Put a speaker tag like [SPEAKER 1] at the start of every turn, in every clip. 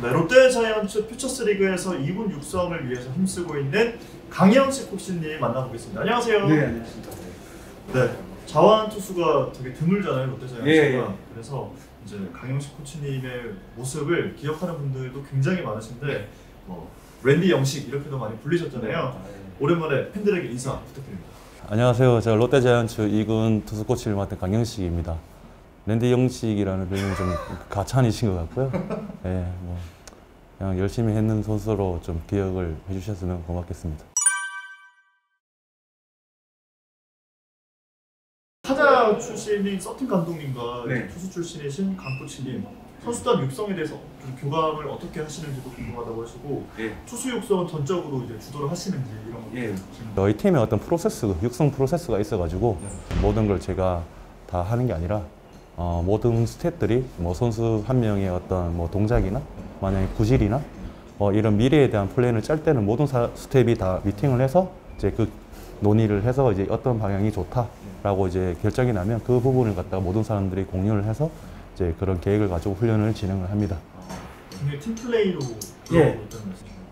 [SPEAKER 1] 네, 롯데자이언츠 퓨처스리그에서 2군 육성을 위해서 힘쓰고 있는 강영식 코치님 만나보겠습니다. 안녕하세요.
[SPEAKER 2] 네, 안녕하십니까.
[SPEAKER 1] 네, 자완 투수가 되게 드물잖아요, 롯데자이언츠가.
[SPEAKER 2] 예.
[SPEAKER 1] 그래서 이제 강영식 코치님의 모습을 기억하는 분들도 굉장히 많으신데 랜디 영식 이렇게도 많이 불리셨잖아요. 오랜만에 팬들에게 인사 부탁드립니다.
[SPEAKER 3] 안녕하세요. 제가 롯데자이언츠 2군 투수 코치를 맡은 강영식입니다. 랜디 영식이라는 별명이 좀 가찬이신 것 같고요. 네, 그냥 열심히 했는 선수로 좀 기억을 해주셨으면 고맙겠습니다.
[SPEAKER 1] 타자 출신인 서틴 감독님과
[SPEAKER 2] 네.
[SPEAKER 1] 투수 출신이신 강 코치님, 선수단 육성에 대해서 좀 교감을 어떻게 하시는지도 궁금하다고 하시고 투수 육성은 전적으로 이제 주도를 하시는지 이런 것도
[SPEAKER 3] 저희 팀에 어떤 프로세스, 육성 프로세스가 있어가지고 모든 걸 제가 다 하는 게 아니라 모든 스태프들이 선수 한 명의 어떤 동작이나 만약에 구질이나 이런 미래에 대한 플랜을 짤 때는 모든 스태프이 다 미팅을 해서 이제 그 논의를 해서 이제 어떤 방향이 좋다라고 이제 결정이 나면 그 부분을 갖다가 모든 사람들이 공유를 해서 이제 그런 계획을 가지고 훈련을 진행을 합니다.
[SPEAKER 1] 팀 플레이로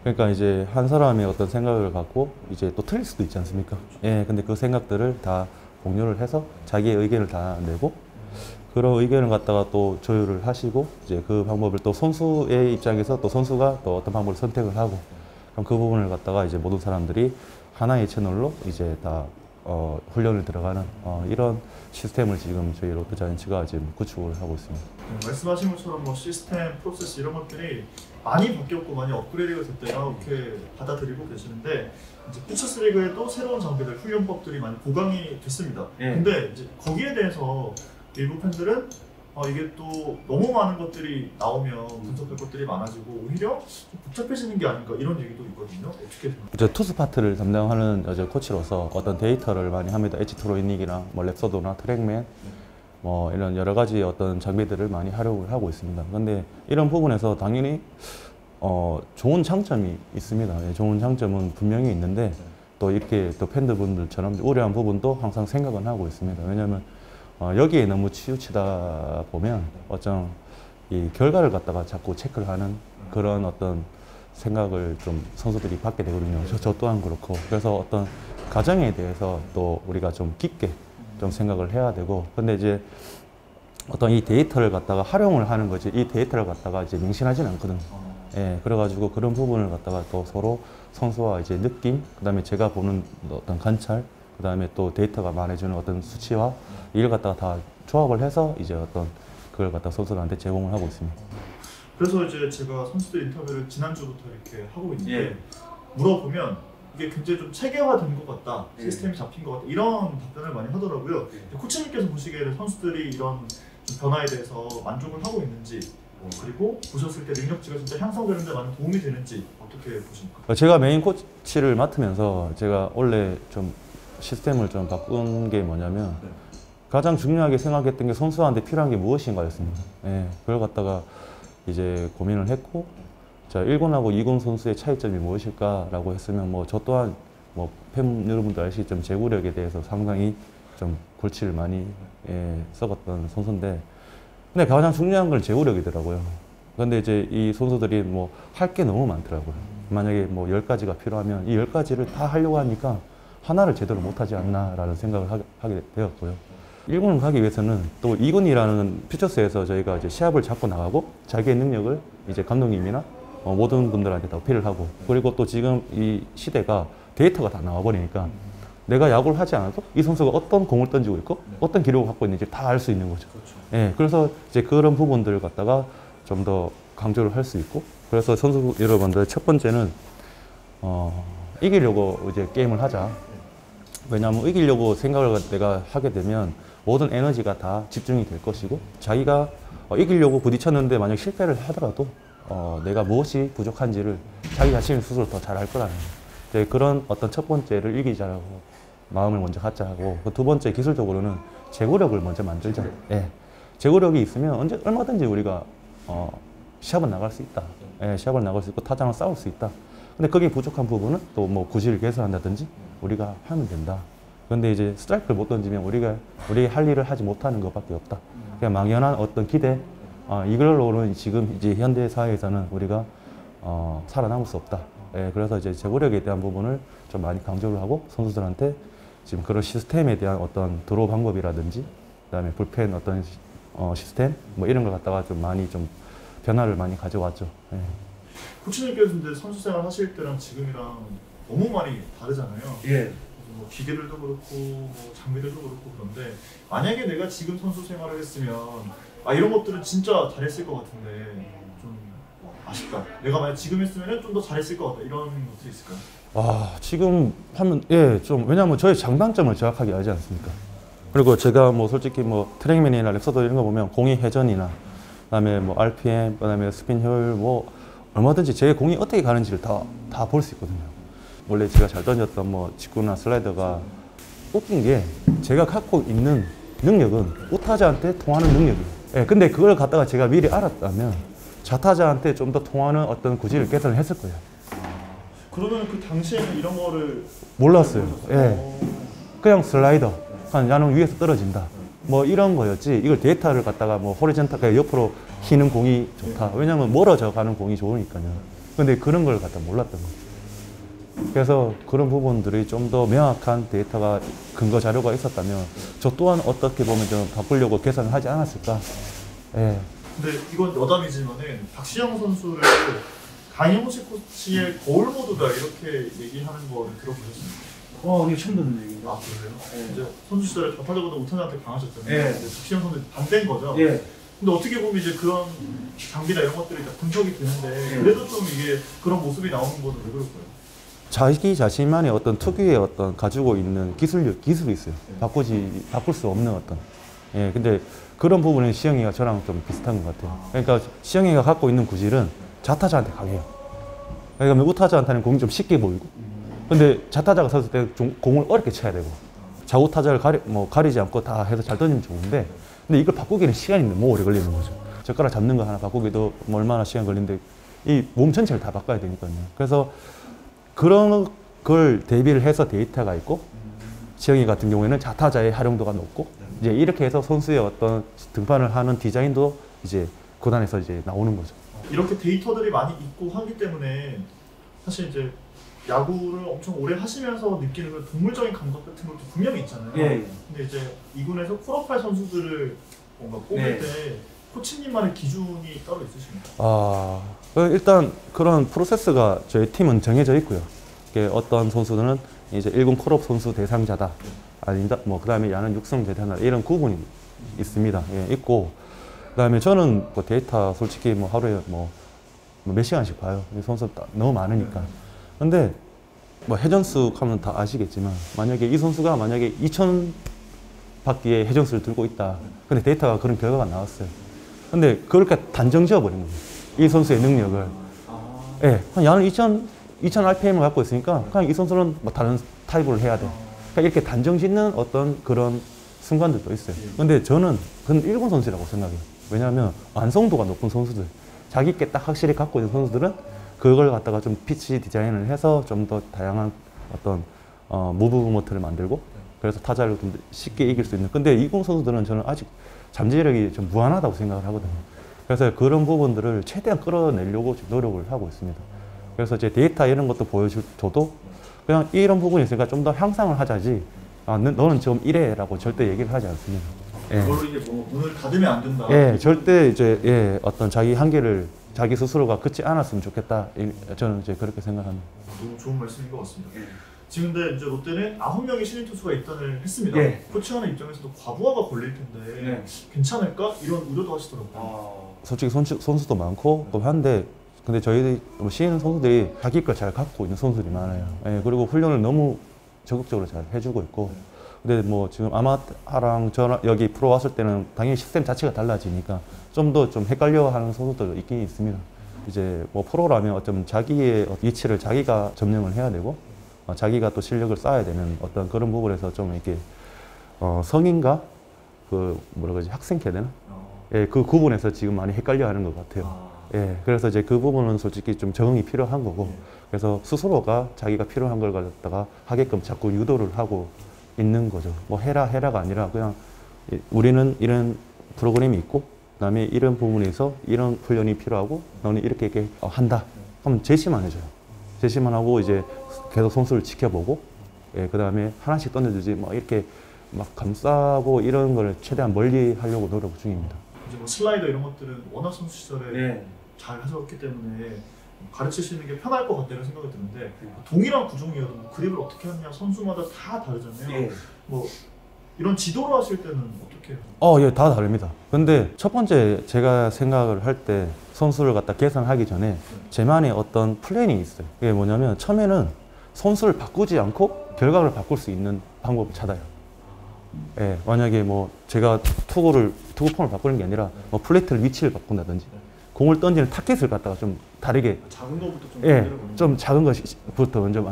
[SPEAKER 3] 그러니까 이제 한 사람의 어떤 생각을 갖고 이제 또 틀릴 수도 있지 않습니까? 예, 근데 그 생각들을 다 공유를 해서 자기의 의견을 다 내고 그런 의견을 갖다가 또 조율을 하시고 이제 그 방법을 또 선수의 입장에서 또 선수가 또 어떤 방법을 선택을 하고 그럼 그 부분을 갖다가 이제 모든 사람들이 하나의 채널로 이제 다 훈련을 들어가는 이런 시스템을 지금 저희 롯데자이언츠가 지금 구축을 하고 있습니다.
[SPEAKER 1] 말씀하신 것처럼 시스템, 프로세스 이런 것들이 많이 바뀌었고 많이 업그레이드가 됐다고 이렇게 받아들이고 계시는데 이제 퓨처스리그에도 새로운 장비들, 훈련법들이 많이 보강이 됐습니다. 근데 이제 거기에 대해서 일부 팬들은 이게 또 너무 많은 것들이 나오면 분석할 것들이 많아지고 오히려 좀 복잡해지는 게 아닌가 이런 얘기도 있거든요. 어떻게 생각하세요?
[SPEAKER 3] 이제 투수 파트를 담당하는 코치로서 어떤 데이터를 많이 합니다. H2로이닉이나 랩소도나 트랙맨 이런 여러 가지 어떤 장비들을 많이 활용을 하고 있습니다. 그런데 이런 부분에서 당연히 좋은 장점이 있습니다. 좋은 장점은 분명히 있는데 또 이렇게 또 팬들분들처럼 우려한 부분도 항상 생각은 하고 있습니다. 왜냐하면 여기에 너무 치우치다 보면 어떤 이 결과를 갖다가 자꾸 체크를 하는 그런 어떤 생각을 좀 선수들이 받게 되거든요. 저 또한 그렇고. 그래서 어떤 과정에 대해서 또 우리가 좀 깊게 좀 생각을 해야 되고. 근데 이제 어떤 이 데이터를 갖다가 활용을 하는 거지 이 데이터를 갖다가 이제 맹신하지는 않거든요. 예, 그래가지고 그런 부분을 갖다가 또 서로 선수와 이제 느낌, 그 다음에 제가 보는 어떤 관찰, 그 다음에 또 데이터가 말해주는 어떤 수치와 이를 갖다가 다 조합을 해서 이제 어떤 그걸 갖다 선수들한테 제공을 하고 있습니다.
[SPEAKER 1] 그래서 이제 제가 선수들 인터뷰를 지난주부터 이렇게 하고 있는데 물어보면 이게 굉장히 좀 체계화된 것 같다, 시스템이 잡힌 것 같다 이런 답변을 많이 하더라고요. 코치님께서 보시기에는 선수들이 이런 좀 변화에 대해서 만족을 하고 있는지 그리고 보셨을 때 능력치가 진짜 향상되는 데 많은 도움이 되는지 어떻게 보십니까?
[SPEAKER 3] 제가 메인 코치를 맡으면서 제가 원래 좀 시스템을 좀 바꾼 게 뭐냐면 가장 중요하게 생각했던 게 선수한테 필요한 게 무엇인가였습니다. 예, 그걸 갖다가 이제 고민을 했고, 자 1군하고 2군 선수의 차이점이 무엇일까라고 했으면 저 또한 팬 여러분도 아시겠지만 제구력에 대해서 상당히 좀 골치를 많이 썩었던 선수인데, 근데 가장 중요한 건 제구력이더라고요. 근데 이제 이 선수들이 할 게 너무 많더라고요. 만약에 10가지가 필요하면 이 10가지를 다 하려고 하니까 하나를 제대로 못하지 않나라는 생각을 하게 되었고요. 1군을 가기 위해서는 또 2군이라는 퓨처스에서 저희가 이제 시합을 잡고 나가고 자기의 능력을 이제 감독님이나 모든 분들한테 다 어필을 하고, 그리고 또 지금 이 시대가 데이터가 다 나와버리니까 내가 야구를 하지 않아도 이 선수가 어떤 공을 던지고 있고 어떤 기록을 갖고 있는지 다 알 수 있는 거죠. 예, 그래서 이제 그런 부분들을 갖다가 좀 더 강조를 할 수 있고, 그래서 선수 여러분들 첫 번째는 이기려고 이제 게임을 하자. 왜냐하면 이기려고 생각을 내가 하게 되면 모든 에너지가 다 집중이 될 것이고, 자기가 이기려고 부딪혔는데 만약 실패를 하더라도 내가 무엇이 부족한지를 자기 자신 스스로 더 잘 알 거라는 거예요. 그런 어떤 첫 번째를 이기자라고 마음을 먼저 갖자 하고, 그 두 번째 기술적으로는 제구력을 먼저 만들자. 예. 제구력이 있으면 얼마든지 우리가 시합은 나갈 수 있다. 예, 시합을 나갈 수 있고 타자랑 싸울 수 있다. 근데 거기에 부족한 부분은 또 구질을 개선한다든지 우리가 하면 된다. 그런데 이제 스트라이크를 못 던지면 우리 할 일을 하지 못하는 것밖에 없다. 그냥 막연한 어떤 기대, 이걸로는 지금 이제 현대 사회에서는 우리가 살아남을 수 없다. 예, 그래서 이제 제고력에 대한 부분을 좀 많이 강조를 하고 선수들한테 지금 그런 시스템에 대한 어떤 드로우 방법이라든지 그다음에 불펜 어떤 시스템 뭐 이런 걸 갖다가 좀 많이 좀 변화를 많이 가져왔죠. 예.
[SPEAKER 1] 코치님께서 근데 선수 생활 하실 때랑 지금이랑 너무 많이 다르잖아요.
[SPEAKER 2] 예.
[SPEAKER 1] 뭐 기계들도 그렇고 뭐 장비들도 그렇고 그런데 만약에 내가 지금 선수 생활을 했으면 이런 것들은 진짜 잘했을 것 같은데 좀 아쉽다. 내가 만약 지금 했으면 좀 더 잘했을 것 같다. 이런 것들이 있을까요?
[SPEAKER 3] 지금 하면 좀 왜냐하면 저의 장단점을 정확하게 알지 않습니까? 그리고 제가 뭐 솔직히 뭐 트랙맨이나 랩서더 이런 거 보면 공의 회전이나 그다음에 뭐 RPM, 그다음에 스핀 효율 뭐 얼마든지 제 공이 어떻게 가는지를 다 볼 수 있거든요. 원래 제가 잘 던졌던 뭐 직구나 슬라이더가 웃긴 게 제가 갖고 있는 능력은 우타자한테 통하는 능력이에요. 예, 근데 그걸 갖다가 제가 미리 알았다면 좌타자한테 좀 더 통하는 어떤 구질을 개선을 했을 거예요.
[SPEAKER 1] 그러면 그 당시에는 이런 거를
[SPEAKER 3] 몰랐어요. 예. 그냥 슬라이더, 한 야는 위에서 떨어진다. 뭐 이런 거였지. 이걸 데이터를 갖다가 뭐 호리젠탈, 그냥 옆으로 휘는 공이 좋다. 왜냐면 멀어져 가는 공이 좋으니까요. 근데 그런 걸 갖다 몰랐던 거죠. 그래서 그런 부분들이 좀 더 명확한 데이터가 근거 자료가 있었다면 저 또한 어떻게 보면 좀 바꾸려고 개선을 하지 않았을까. 예.
[SPEAKER 1] 근데 이건 여담이지만은 박시영 선수를 강영식 코치의 거울 모드다 이렇게 얘기하는 거를 들어보셨습니까?
[SPEAKER 2] 이거 처음 듣는 얘기인가?
[SPEAKER 1] 그래요? 이제 선수 시절에 좌타자보다 우타자한테 강하셨잖아요.
[SPEAKER 2] 예.
[SPEAKER 1] 근데 박시영 선수 반대인 거죠.
[SPEAKER 2] 예.
[SPEAKER 1] 근데 어떻게 보면 이제 그런 장비나 이런 것들이 다 분석이 되는데
[SPEAKER 2] 예.
[SPEAKER 1] 그래도 좀 이게 그런 모습이 나오는 거는 왜 그럴까요?
[SPEAKER 3] 자기 자신만의 어떤 특유의 어떤 가지고 있는 기술이 있어요. 바꿀 수 없는 어떤. 예, 근데 그런 부분은 시영이가 저랑 좀 비슷한 것 같아요. 그러니까 시영이가 갖고 있는 구질은 좌타자한테 강해요. 그러니까 우타자한테는 공이 좀 쉽게 보이고, 근데 좌타자가 섰을 때 좀 공을 어렵게 쳐야 되고, 좌우타자를 가리지 않고 다 해서 잘 던지면 좋은데, 근데 이걸 바꾸기는 시간이 너무 오래 걸리는 거죠. 젓가락 잡는 거 하나 바꾸기도 뭐 얼마나 시간 걸리는데, 이 몸 전체를 다 바꿔야 되니까요. 그래서 그런 걸 대비를 해서 데이터가 있고, 시영이 같은 경우에는 좌타자의 활용도가 높고, 이제 이렇게 해서 선수의 어떤 등판을 하는 디자인도 이제 구단에서 이제 나오는 거죠.
[SPEAKER 1] 이렇게 데이터들이 많이 있고 하기 때문에 사실 이제 야구를 엄청 오래 하시면서 느끼는 그 동물적인 감각 같은 것도 분명히 있잖아요.
[SPEAKER 2] 예.
[SPEAKER 1] 근데 이제 이군에서 프로파일 선수들을 뭔가 뽑을
[SPEAKER 2] 네.
[SPEAKER 1] 때 코치님만의 기준이 따로 있으신가요?
[SPEAKER 3] 일단 그런 프로세스가 저희 팀은 정해져 있고요. 어떤 선수들은 이제 1군 콜업 선수 대상자다. 아니다. 뭐 그다음에 야는 육성 대상자 이런 구분이 있습니다. 예, 있고 그다음에 저는 뭐 데이터 솔직히 뭐 하루에 뭐 몇 시간씩 봐요. 이 선수 너무 많으니까. 근데 뭐 회전수 하면 다 아시겠지만 만약에 이 선수가 만약에 2,000 바퀴의 회전수를 들고 있다. 근데 데이터가 그런 결과가 나왔어요. 근데 그렇게 단정 지어버린 거예요. 이 선수의 능력을. 예, 야는 2,000 RPM을 갖고 있으니까 그냥 이 선수는 뭐 다른 타입을 해야 돼. 그러니까 이렇게 단정 짓는 어떤 그런 순간들도 있어요. 근데 저는 그건 일본 선수라고 생각해요. 왜냐하면 완성도가 높은 선수들, 자기 게 딱 확실히 갖고 있는 선수들은 그걸 갖다가 좀 피치 디자인을 해서 좀 더 다양한 어떤 무브먼트를 만들고 그래서 타자를 좀 쉽게 이길 수 있는. 근데 이공 선수들은 저는 아직 잠재력이 좀 무한하다고 생각을 하거든요. 그래서 그런 부분들을 최대한 끌어내려고 지금 노력을 하고 있습니다. 그래서 이제 데이터 이런 것도 보여줘도 그냥 이런 부분이 있으니까 좀 더 향상을 하자지 너는 지금 이래라고 절대 얘기를 하지 않습니다. 예.
[SPEAKER 1] 그걸로 이제 뭐 문을 닫으면 안 된다.
[SPEAKER 3] 예, 절대 이제 어떤 자기 한계를 자기 스스로가 긋지 않았으면 좋겠다. 저는 이제 그렇게 생각합니다.
[SPEAKER 1] 너무 좋은 말씀인 것 같습니다. 지금 근데 이제 롯데는 9명의 신인 투수가 입단을 했습니다.
[SPEAKER 2] 예.
[SPEAKER 1] 코치하는 입장에서도 과부하가 걸릴 텐데 괜찮을까? 이런 우려도 하시더라고요.
[SPEAKER 3] 솔직히 선수도 많고 한데 근데 저희 신인 선수들이 자기 걸 잘 갖고 있는 선수들이 많아요. 예, 그리고 훈련을 너무 적극적으로 잘 해주고 있고 근데 뭐 지금 아마하랑 저 여기 프로 왔을 때는 당연히 시스템 자체가 달라지니까 좀 더 좀 헷갈려하는 선수도 있긴 있습니다. 이제 뭐 프로라면 어쩌면 자기의 위치를 자기가 점령을 해야 되고 자기가 또 실력을 쌓아야 되는 어떤 그런 부분에서 좀 이렇게 성인과 그 뭐라고 하지 학생 해야 되나? 예, 그 구분에서 지금 많이 헷갈려하는 것 같아요. 예, 그래서 이제 그 부분은 솔직히 좀 적응이 필요한 거고 그래서 스스로가 자기가 필요한 걸 갖다가 하게끔 자꾸 유도를 하고 있는 거죠. 뭐 해라가 아니라 그냥 우리는 이런 프로그램이 있고 그다음에 이런 부분에서 이런 훈련이 필요하고 너는 이렇게 한다. 그러면 제시만 해줘요. 제시만 하고 이제 계속 선수를 지켜보고, 예, 그다음에 하나씩 던져주지 뭐 이렇게 막 감싸고 이런 걸 최대한 멀리 하려고 노력 중입니다.
[SPEAKER 1] 이제 뭐 슬라이더 이런 것들은 워낙 선수 시절에
[SPEAKER 2] 네.
[SPEAKER 1] 잘 하셨기 때문에 가르치시는 게 편할 것 같다는 생각이 드는데, 동일한 구종이어도 뭐 그립을 어떻게 하느냐 선수마다 다 다르잖아요.
[SPEAKER 2] 예.
[SPEAKER 1] 뭐 이런 지도를 하실 때는 어떻게 해요?
[SPEAKER 3] 예, 다 다릅니다. 근데 첫 번째 제가 생각을 할 때 선수를 갖다 계산하기 전에 제만의 어떤 플랜이 있어요. 그게 뭐냐면 처음에는 선수를 바꾸지 않고 결과를 바꿀 수 있는 방법을 찾아요. 예, 만약에 뭐 제가 투구 폼을 바꾸는 게 아니라 뭐 플레이트를 위치를 바꾼다든지 공을 던지는 타켓을 갖다가 좀 다르게,
[SPEAKER 1] 작은 거부터 좀
[SPEAKER 3] 예,
[SPEAKER 1] 만들어보는
[SPEAKER 3] 좀 작은 것부터 먼저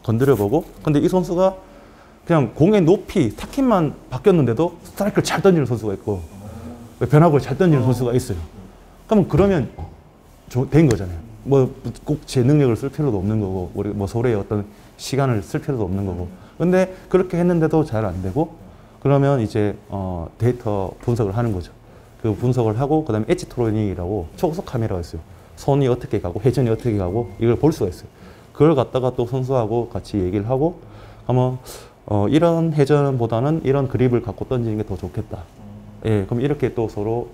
[SPEAKER 3] 건드려보고, 근데 이 선수가 그냥 공의 높이 타켓만 바뀌었는데도 스트라이크를 잘 던지는 선수가 있고 변화구를 잘 던지는 선수가 있어요. 그러면 된 거잖아요. 뭐 꼭 제 능력을 쓸 필요도 없는 거고, 우리 뭐 서로의 어떤 시간을 쓸 필요도 없는 거고. 근데 그렇게 했는데도 잘 안 되고, 그러면 이제 데이터 분석을 하는 거죠. 그 분석을 하고, 그다음에 엣지 트로닝이라고 초고속 카메라가 있어요. 손이 어떻게 가고 회전이 어떻게 가고 이걸 볼 수가 있어요. 그걸 갖다가 또 선수하고 같이 얘기를 하고, 하면 이런 회전보다는 이런 그립을 갖고 던지는 게 더 좋겠다. 예, 그럼 이렇게 또 서로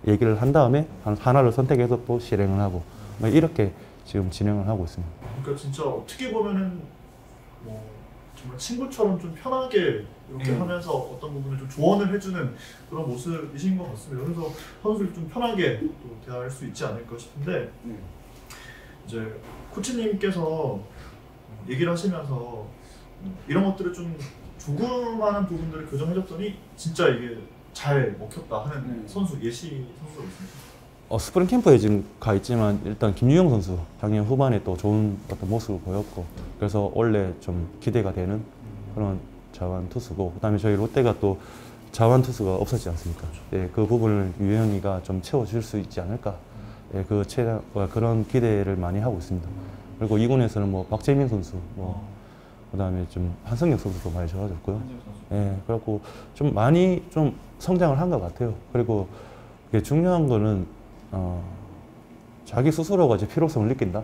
[SPEAKER 3] 얘기를 한 다음에 하나를 선택해서 또 실행을 하고, 뭐 이렇게 지금 진행을 하고 있습니다.
[SPEAKER 1] 그러니까 진짜 어떻게 보면은 뭐 정말 친구처럼 좀 편하게 이렇게 하면서 어떤 부분을 좀 조언을 해주는 그런 모습이신 것 같습니다. 그래서 선수를 좀 편하게 또 대할 수 있지 않을까 싶은데, 이제 코치님께서 얘기를 하시면서 이런 것들을 좀 조그마한 부분들을 교정해줬더니 진짜 이게 잘 먹혔다 하는 선수, 예시 선수가 있습니다.
[SPEAKER 3] 스프링 캠프에 지금 가 있지만 일단 김유영 선수 작년 후반에 또 좋은 어떤 모습을 보였고, 그래서 원래 좀 기대가 되는 그런 자완 투수고, 그다음에 저희 롯데가 또 자완 투수가 없었지 않습니까? 예, 그 부분을 유영이가 좀 채워줄 수 있지 않을까? 예, 그런 기대를 많이 하고 있습니다. 그리고 2군에서는 뭐 박재민 선수, 그다음에 좀 한성혁 선수도 많이 좋아졌고요. 예, 그래갖고 좀 많이 좀 성장을 한 것 같아요. 그리고 이게 중요한 거는 자기 스스로가 이제 필요성을 느낀다.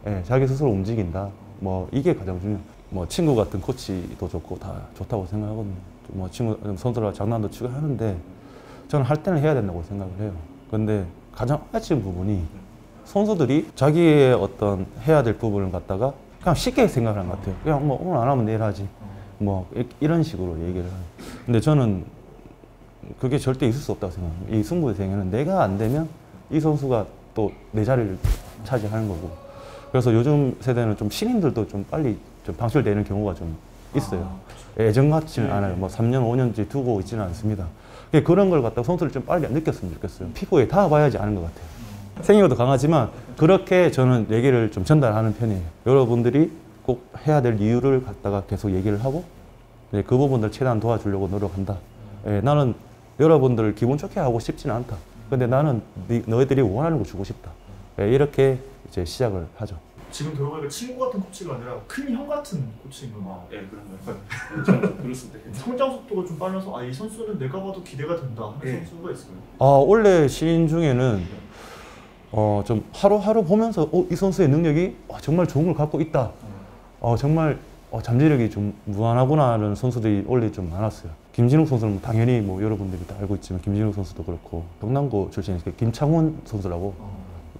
[SPEAKER 3] 예, 자기 스스로 움직인다. 뭐 이게 가장 중요해요. 뭐 친구 같은 코치도 좋고 다 좋다고 생각하거든요. 뭐 친구 선수랑 장난도 치고 하는데 저는 할 때는 해야 된다고 생각을 해요. 근데 가장 아쉬운 부분이 선수들이 자기의 어떤 해야 될 부분을 갖다가 그냥 쉽게 생각을 하는 것 같아요. 그냥 뭐 오늘 안 하면 내일 하지. 뭐 이런 식으로 얘기를 해요. 근데 저는 그게 절대 있을 수 없다고 생각합니다. 이 승부의 세계는 내가 안 되면 이 선수가 또 내 자리를 차지하는 거고. 그래서 요즘 세대는 좀 신인들도 좀 빨리 좀 방출되는 경우가 좀 있어요. 예전 같지는 않아요. 뭐 3년, 5년째 두고 있지는 않습니다. 그런 걸 갖다가 선수를 좀 빨리 느꼈으면 좋겠어요. 피부에 닿아봐야지 아는 것 같아요. 생각도 강하지만 그렇게 저는 얘기를 좀 전달하는 편이에요. 여러분들이 꼭 해야 될 이유를 갖다가 계속 얘기를 하고, 그 부분들 최대한 도와주려고 노력한다. 나는 여러분들을 기분 좋게 하고 싶지는 않다. 근데 나는 너희들이 원하는 거 주고 싶다. 이렇게 이제 시작을 하죠.
[SPEAKER 1] 지금 들어보니까 친구 같은 코치가 아니라 큰 형 같은 코치인 거예요.
[SPEAKER 2] 네, 그런 거요. 저는 그렇습니다.
[SPEAKER 1] 성장 속도가 좀 빨라서 이 선수는 내가 봐도 기대가 된다 하는 선수가 있을까요?
[SPEAKER 3] 원래 신인 중에는 좀 하루하루 보면서 이 선수의 능력이 정말 좋은 걸 갖고 있다. 정말 잠재력이 좀 무한하구나 하는 선수들이 원래 좀 많았어요. 김진욱 선수는 당연히 뭐 여러분들이 다 알고 있지만 김진욱 선수도 그렇고, 경남고 출신이니까 김창훈 선수라고,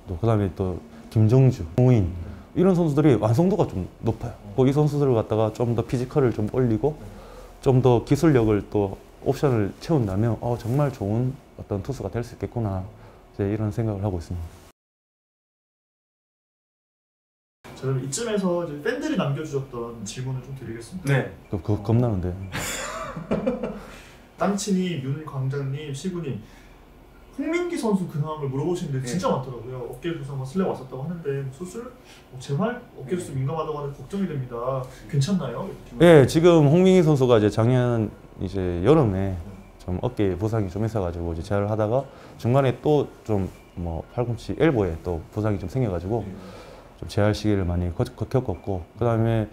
[SPEAKER 3] 또 그다음에 또 김정주, 홍인 이런 선수들이 완성도가 좀 높아요. 이 선수들을 갖다가 좀 더 피지컬을 좀 올리고 좀 더 기술력을 또 옵션을 채운다면 정말 좋은 어떤 투수가 될 수 있겠구나, 이제 이런 생각을 하고 있습니다.
[SPEAKER 1] 저는 이쯤에서 이제 팬들이 남겨주셨던 질문을 좀 드리겠습니다.
[SPEAKER 2] 네.
[SPEAKER 3] 그거 겁나는데.
[SPEAKER 1] 땅치님, 윤광장님, 시구님, 홍민기 선수 근황을 물어보시는데 진짜 많더라고요. 어깨 부상, 슬랩 왔었다고 하는데 수술, 재활, 어깨 수술 민감하다고 하는 걱정이 됩니다. 괜찮나요?
[SPEAKER 3] 네, 지금 홍민기 선수가 이제 작년 이제 여름에 좀 어깨 부상이 좀 있어가지고 이제 재활을 하다가 중간에 또 좀 뭐 팔꿈치 엘보에 또 부상이 좀 생겨가지고 좀 재활 시기를 많이 겪었고, 그 다음에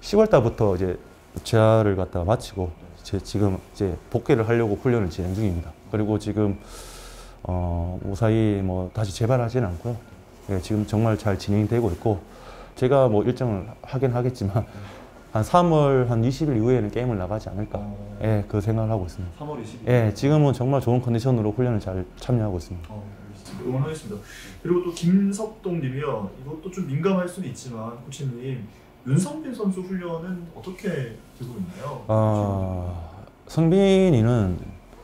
[SPEAKER 3] 10월 달부터 이제 재활을 갖다가 마치고 지금 이제 복귀를 하려고 훈련을 진행 중입니다. 그리고 지금 무사히 뭐 다시 재발하지는 않고요. 예, 지금 정말 잘 진행되고 있고 제가 뭐 일정을 하긴 하겠지만 한 3월 한 20일 이후에는 게임을 나가지 않을까. 예, 그 생각을 하고 있습니다.
[SPEAKER 1] 3월 20일.
[SPEAKER 3] 예, 지금은 정말 좋은 컨디션으로 훈련을 잘 참여하고 있습니다.
[SPEAKER 1] 응원하겠습니다. 그리고 또 김석동 님이요. 이것도 좀 민감할 수는 있지만 코치님, 윤성빈 선수 훈련은 어떻게 되고 있나요?
[SPEAKER 3] 성빈이는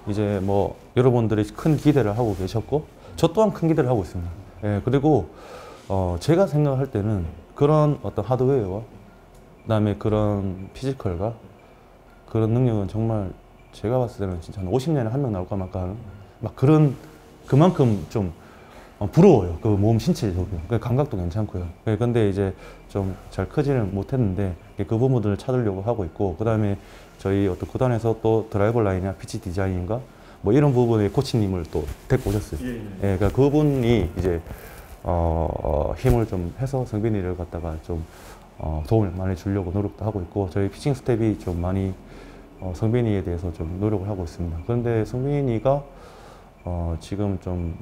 [SPEAKER 3] 이제 뭐 여러분들이 큰 기대를 하고 계셨고 저 또한 큰 기대를 하고 있습니다. 예, 그리고 제가 생각할 때는 그런 어떤 하드웨어와 그다음에 그런 피지컬과 그런 능력은 정말 제가 봤을 때는 진짜 한 50년에 한 명 나올까 말까 하는 막 그런 그만큼 좀 부러워요. 그 몸 신체적으로. 그 감각도 괜찮고요. 근데 이제 좀 잘 크지는 못했는데 그 부분들을 찾으려고 하고 있고 그다음에 저희 어떤 구단에서 또 드라이버 라인이나 피치 디자인인가 뭐 이런 부분에 코치님을 또 데리고 오셨어요.
[SPEAKER 1] 예.
[SPEAKER 3] 그러니까 그분이 이제 힘을 좀 해서 성빈이를 갖다가 좀 도움을 많이 주려고 노력도 하고 있고 저희 피칭 스텝이 좀 많이 성빈이에 대해서 좀 노력을 하고 있습니다. 그런데 성빈이가 지금 좀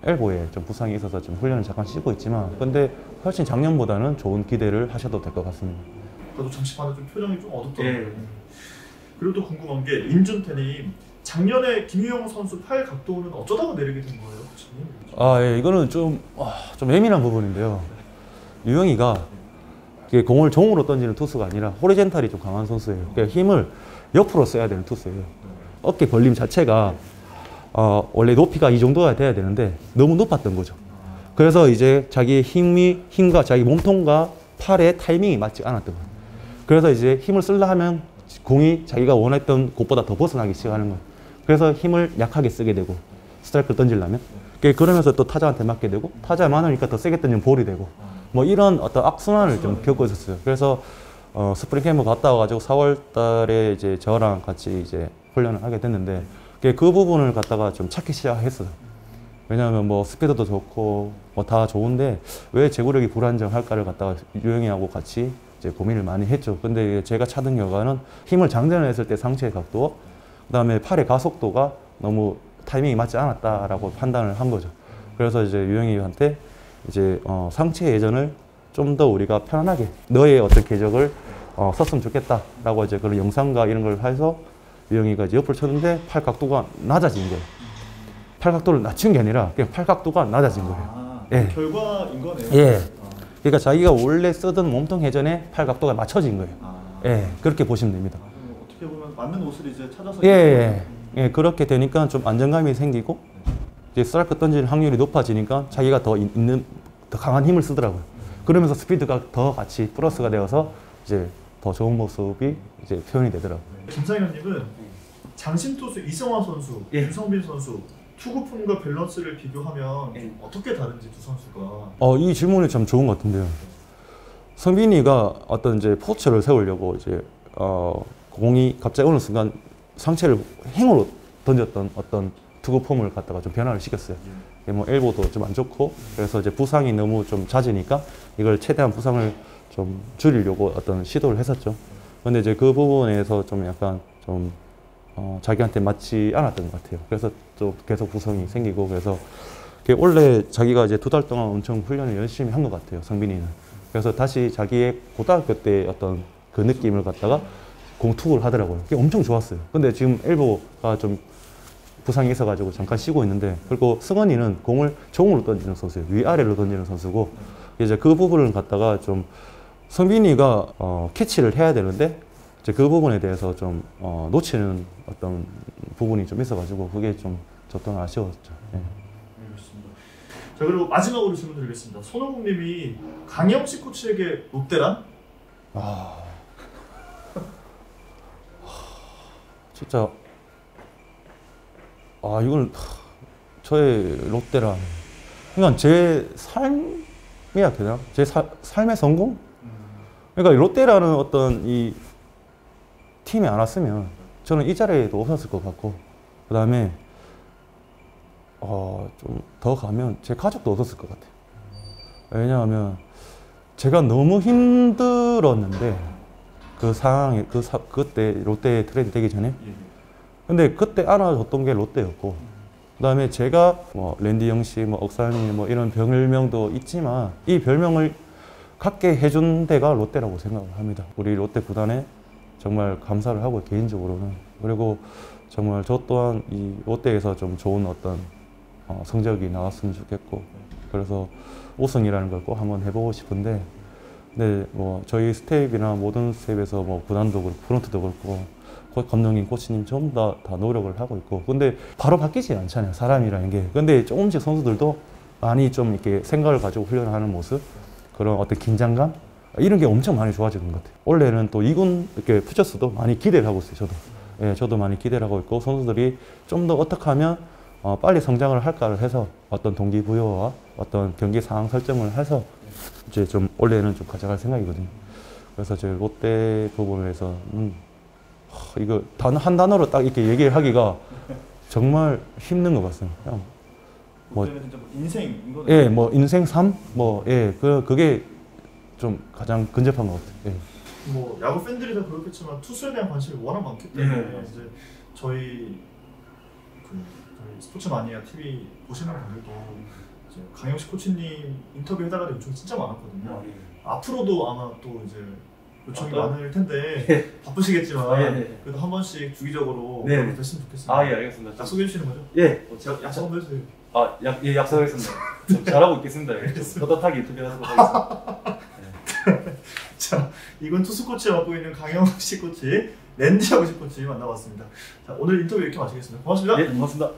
[SPEAKER 3] 엘보에 좀 부상이 있어서 좀 훈련을 잠깐 쉬고 있지만 근데 훨씬 작년보다는 좋은 기대를 하셔도 될 것 같습니다.
[SPEAKER 1] 저도 잠시 봤는데 좀 표정이 좀 어둡더라고요.
[SPEAKER 2] 예.
[SPEAKER 1] 그리고 또 궁금한 게 임준태님, 작년에 김유영 선수 팔 각도는 어쩌다가 내리게 된 거예요, 코치님?
[SPEAKER 3] 예, 이거는 좀 예민한 부분인데요. 유영이가 공을 종으로 던지는 투수가 아니라 호리젠탈이 좀 강한 선수예요. 그러니까 힘을 옆으로 써야 되는 투수예요. 어깨 벌림 자체가 원래 높이가 이 정도가 돼야 되는데 너무 높았던 거죠. 그래서 이제 자기의 힘과 자기 몸통과 팔의 타이밍이 맞지 않았던 거예요. 그래서 이제 힘을 쓰려 하면 공이 자기가 원했던 곳보다 더 벗어나기 시작하는 거예요. 그래서 힘을 약하게 쓰게 되고 스트라이크를 던지려면 그러면서 또 타자한테 맞게 되고 타자에 많으니까 더 세게 던지면 볼이 되고 뭐 이런 어떤 악순환을 좀 겪고 있었어요. 그래서 스프링 캠프 갔다 와가지고 4월 달에 이제 저랑 같이 이제 훈련을 하게 됐는데 그 부분을 갖다가 좀 찾기 시작했어요. 왜냐하면 뭐 스피드도 좋고 뭐 다 좋은데 왜 제구력이 불안정할까를 갖다가 유영이하고 같이 이제 고민을 많이 했죠. 근데 제가 찾은 결과는 힘을 장전했을 때 상체의 각도, 그다음에 팔의 가속도가 너무 타이밍이 맞지 않았다라고 판단을 한 거죠. 그래서 이제 유영이한테 이제 상체 회전을 좀 더 우리가 편안하게 너의 어떤 궤적을 썼으면 좋겠다라고 이제 그런 영상과 이런 걸 해서 유영이가 이제 옆을 쳤는데 팔 각도가 낮아진 거예요. 팔 각도를 낮춘 게 아니라 그냥 팔 각도가 낮아진 거예요.
[SPEAKER 1] 예. 결과인 거네요.
[SPEAKER 3] 예. 그러니까 자기가 원래 쓰던 몸통 회전에 팔 각도가 맞춰진 거예요. 예. 그렇게 보시면 됩니다.
[SPEAKER 1] 어떻게 보면 맞는 옷을 이제 찾아서
[SPEAKER 3] 예. 그렇게 되니까 좀 안정감이 생기고 이제 스트라이크 던질 확률이 높아지니까 자기가 더 강한 힘을 쓰더라고요. 그러면서 스피드가 더 같이 플러스가 되어서 이제 더 좋은 모습이 이제 표현이 되더라고요.
[SPEAKER 1] 김상현님은 장신 투수 이승환 선수,
[SPEAKER 2] 예.
[SPEAKER 1] 유성빈 선수 투구폼과 밸런스를 비교하면 좀 어떻게 다른지 두 선수가.
[SPEAKER 3] 이 질문이 참 좋은 것 같은데요. 성빈이가 어떤 이제 포처를 세우려고 이제 공이 갑자기 어느 순간 상체를 행으로 던졌던 어떤 투구 폼을 갖다가 좀 변화를 시켰어요. 뭐 엘보도 좀 안 좋고 그래서 이제 부상이 너무 좀 잦으니까 이걸 최대한 부상을 좀 줄이려고 어떤 시도를 했었죠. 근데 이제 그 부분에서 좀 약간 좀 자기한테 맞지 않았던 것 같아요. 그래서 또 계속 부상이 생기고 그래서 원래 자기가 이제 2달 동안 엄청 훈련을 열심히 한 것 같아요. 성빈이는. 그래서 다시 자기의 고등학교 때 어떤 그 느낌을 갖다가 공투구를 하더라고요. 그게 엄청 좋았어요. 근데 지금 엘보가 좀 부상이 있어가지고 잠깐 쉬고 있는데 그리고 승원이는 공을 종으로 던지는 선수예요. 위아래로 던지는 선수고 이제 그 부분을 갖다가 좀 성빈이가 캐치를 해야 되는데 이제 그 부분에 대해서 좀 놓치는 어떤 부분이 좀 있어가지고 그게 좀 저 또한 아쉬웠죠. 예.
[SPEAKER 1] 알겠습니다. 자, 그리고 마지막으로 질문 드리겠습니다. 손호국님이 강영식 코치에게 롯데란?
[SPEAKER 3] 진짜 이걸 저의 롯데란 그러니까 제 삶이야 되나? 제 삶의 성공? 그러니까 롯데라는 어떤 이 팀이 안 왔으면 저는 이 자리에도 없었을 것 같고 그 다음에 좀 더 가면 제 가족도 없었을 것 같아요. 왜냐하면 제가 너무 힘들었는데 그 상황에 그때 롯데 트레이드 되기 전에.
[SPEAKER 2] 예.
[SPEAKER 3] 근데 그때 안아줬던 게 롯데였고, 그다음에 제가 뭐 랜디 영씨, 뭐 억살미 뭐 이런 별명도 있지만 이 별명을 갖게 해준 데가 롯데라고 생각을 합니다. 우리 롯데 구단에 정말 감사를 하고 개인적으로는. 그리고 정말 저 또한 이 롯데에서 좀 좋은 어떤 성적이 나왔으면 좋겠고, 그래서 우승이라는 걸 꼭 한번 해보고 싶은데, 근데 뭐 저희 스텝이나 모든 스텝에서 뭐 구단도 그렇고 프런트도 그렇고 감독님, 코치님 전부 다 노력을 하고 있고, 근데 바로 바뀌지 않잖아요, 사람이라는 게. 근데 조금씩 선수들도 많이 좀 이렇게 생각을 가지고 훈련하는 모습, 그런 어떤 긴장감 이런 게 엄청 많이 좋아지는 것 같아요. 원래는 또 2군 이렇게 퓨처스도 많이 기대를 하고 있어요, 저도. 예, 저도 많이 기대를 하고 있고, 선수들이 좀 더 어떻게 하면 빨리 성장을 할까를 해서 어떤 동기부여와 어떤 경기 상황 설정을 해서 이제 좀 올해는 좀 가져갈 생각이거든요. 그래서 저희 롯데 부분에서 이거 한 단어로 딱 이렇게 얘기를 하기가 정말 힘든 것 같습니다. 그냥 뭐,
[SPEAKER 1] 롯데는 진짜 뭐 인생인 거죠.
[SPEAKER 3] 예, 뭐 인생 삶, 뭐 예, 그게 좀 가장 근접한 것 같아요. 예.
[SPEAKER 1] 뭐 야구 팬들이 다 그렇겠지만 투수에 대한 관심이 워낙 많기 때문에
[SPEAKER 2] 네.
[SPEAKER 1] 이제 저희 스포츠 마니아 TV 보시는 분들도 이제 강영식 코치님 인터뷰 해달라는 요청이 진짜 많았거든요.
[SPEAKER 2] 예.
[SPEAKER 1] 앞으로도 아마 또 이제 요청이
[SPEAKER 2] 또?
[SPEAKER 1] 많을 텐데 바쁘시겠지만
[SPEAKER 2] 예.
[SPEAKER 1] 그래도 한 번씩 주기적으로
[SPEAKER 2] 네.
[SPEAKER 1] 됐으면 좋겠습니다.
[SPEAKER 2] 아, 예, 알겠습니다.
[SPEAKER 1] 약속해 주시는 거죠?
[SPEAKER 2] 예.
[SPEAKER 1] 제가 약속 한번 해주세요.
[SPEAKER 2] 아, 예, 약속하겠습니다. 좀 잘하고 있겠습니다. 예. 좀 떳떳하게 인터뷰하도록 하겠습니다.
[SPEAKER 1] 자, 이건 투수 코치를 맡고 있는 강영식 코치, 랜디 아버지 코치 만나봤습니다. 자, 오늘 인터뷰 이렇게 마치겠습니다. 고맙습니다.
[SPEAKER 2] 예, 고맙습니다.